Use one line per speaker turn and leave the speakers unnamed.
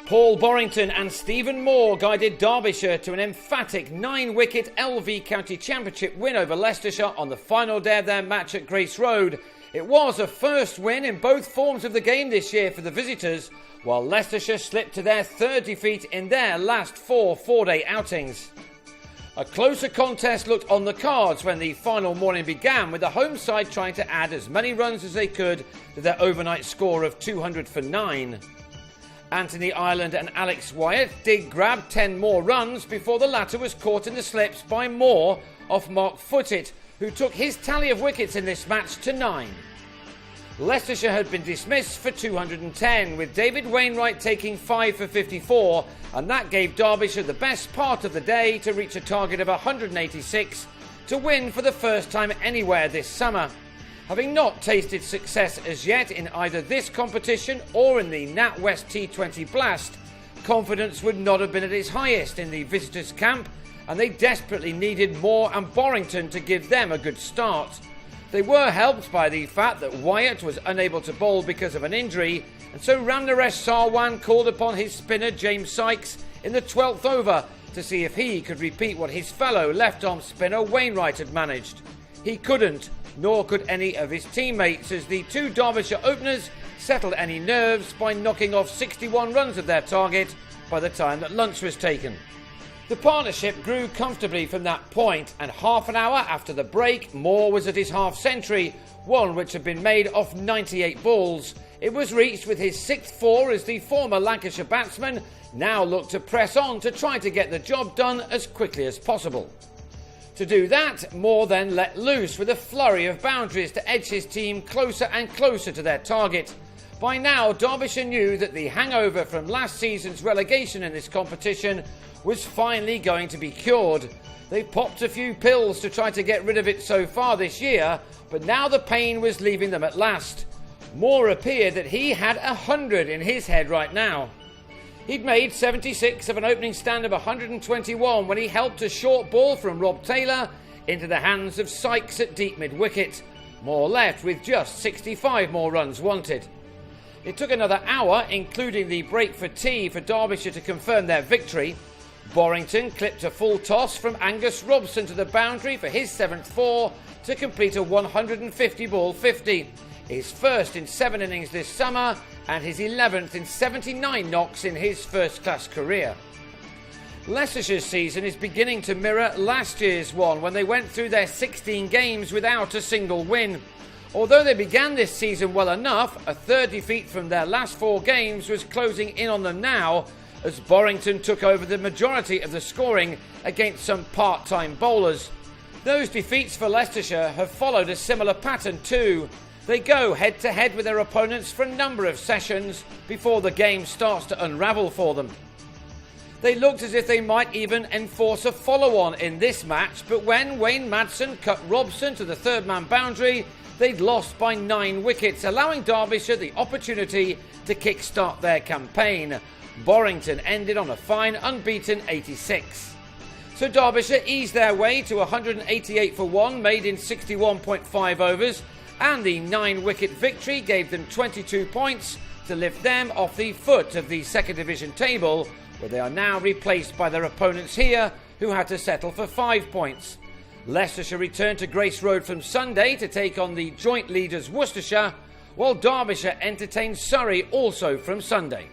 Paul Borrington and Stephen Moore guided Derbyshire to an emphatic 9-wicket LV County Championship win over Leicestershire on the final day of their match at Grace Road. It was a first win in both forms of the game this year for the visitors, while Leicestershire slipped to their third defeat in their last four-day outings. A closer contest looked on the cards when the final morning began, with the home side trying to add as many runs as they could to their overnight score of 200 for 9. Anthony Ireland and Alex Wyatt did grab 10 more runs before the latter was caught in the slips by Moore off Mark Footit, who took his tally of wickets in this match to 9. Leicestershire had been dismissed for 210, with David Wainwright taking 5 for 54, and that gave Derbyshire the best part of the day to reach a target of 186 to win for the first time anywhere this summer. Having not tasted success as yet in either this competition or in the NatWest T20 Blast, confidence would not have been at its highest in the visitors' camp, and they desperately needed Moore and Borrington to give them a good start. They were helped by the fact that Wyatt was unable to bowl because of an injury, and so Ramnaresh Sarwan called upon his spinner James Sykes in the 12th over to see if he could repeat what his fellow left-arm spinner Wainwright had managed. He couldn't, nor could any of his teammates, as the two Derbyshire openers settled any nerves by knocking off 61 runs of their target by the time that lunch was taken. The partnership grew comfortably from that point, and half an hour after the break, Moore was at his half-century, one which had been made off 98 balls. It was reached with his 6th 4 as the former Lancashire batsman now looked to press on to try to get the job done as quickly as possible. To do that, Moore then let loose with a flurry of boundaries to edge his team closer and closer to their target. By now, Derbyshire knew that the hangover from last season's relegation in this competition was finally going to be cured. They popped a few pills to try to get rid of it so far this year, but now the pain was leaving them at last. Moore appeared that he had 100 in his head right now. He'd made 76 of an opening stand of 121 when he helped a short ball from Rob Taylor into the hands of Sykes at deep mid-wicket. Moore left with just 65 more runs wanted. It took another hour, including the break for tea, for Derbyshire to confirm their victory. Borrington clipped a full toss from Angus Robson to the boundary for his 7th 4 to complete a 150-ball 50. His first in 7 innings this summer and his 11th in 79 knocks in his first-class career. Leicestershire's season is beginning to mirror last year's one when they went through their 16 games without a single win. Although they began this season well enough, a third defeat from their last 4 games was closing in on them now, as Borrington took over the majority of the scoring against some part-time bowlers. Those defeats for Leicestershire have followed a similar pattern too. They go head-to-head with their opponents for a number of sessions before the game starts to unravel for them. They looked as if they might even enforce a follow-on in this match, but when Wayne Madsen cut Robson to the third-man boundary, they'd lost by 9 wickets, allowing Derbyshire the opportunity to kick-start their campaign. Borrington ended on a fine unbeaten 86. So Derbyshire eased their way to 188 for 1 made in 61.5 overs, and the 9-wicket victory gave them 22 points to lift them off the foot of the second division table, where they are now replaced by their opponents here, who had to settle for 5 points. Leicestershire returned to Grace Road from Sunday to take on the joint leaders Worcestershire, while Derbyshire entertained Surrey also from Sunday.